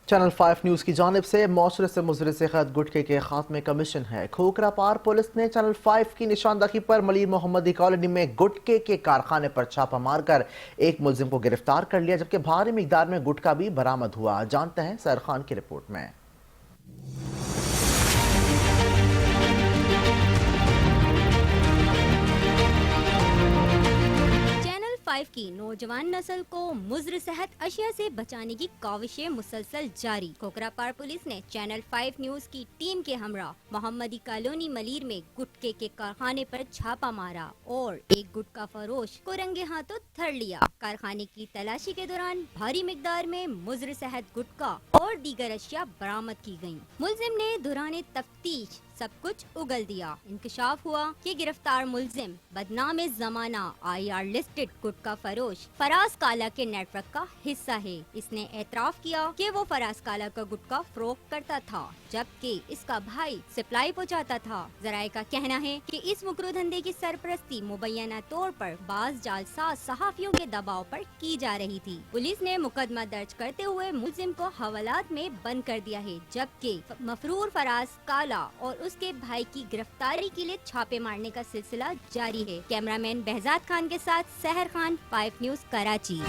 Channel 5 news کی جانب سے معاشرے سے مضر صحت گٹکے کے خاتمے کا مشن ہے۔ کھوکھرا پار پولیس نے چینل 5 کی نشاندہی پر ملیر محمدی کالونی میں گٹکے کے کارخانے پر چھاپہ مار کر ایک ملزم کو گرفتار کر لیا، جبکہ بھاری مقدار میں گٹکا بھی برآمد ہوا۔ جانتے ہیں سیر خان کی رپورٹ میں۔ چینل 5 کی نوجوان نسل کو مضر صحت اشیاء سے بچانے کی کاوشیں مسلسل جاری۔ کھوکھرا پار پولیس نے چینل 5 نیوز کی ٹیم کے ہمراہ محمدی کالونی ملیر میں گٹکے کے کارخانے پر چھاپہ مارا اور ایک گٹکا فروش کو رنگے ہاتھوں دھر لیا۔ کارخانے کی تلاشی کے دوران بھاری مقدار میں مضر صحت گٹکا اور دیگر اشیاء برآمد کی گئیں۔ ملزم نے دوران تفتیش سب کچھ اگل دیا۔ انکشاف ہوا کہ گرفتار ملزم بدنام زمانہ IR لسٹڈ گٹکا فروش فراز کالا کے نیٹ ورک کا حصہ ہے۔ اس نے اعتراف کیا کہ وہ فراز کالا کا گٹکا فروخت کرتا تھا، جبکہ اس کا بھائی سپلائی پہنچاتا تھا۔ ذرائع کا کہنا ہے کہ اس مکروہ دھندے کی سرپرستی مبینہ طور پر بعض جعلساز صحافیوں کے دباؤ پر کی جا رہی تھی۔ پولیس نے مقدمہ درج کرتے ہوئے ملزم کو حوالات میں بند کر دیا ہے، جبکہ مفرور فراز کالا اور اس کے بھائی کی گرفتاری کے لیے چھاپے مارنے کا سلسلہ جاری ہے۔ کیمرہ مین بہزاد خان کے ساتھ سحر خان، 5 نیوز کراچی۔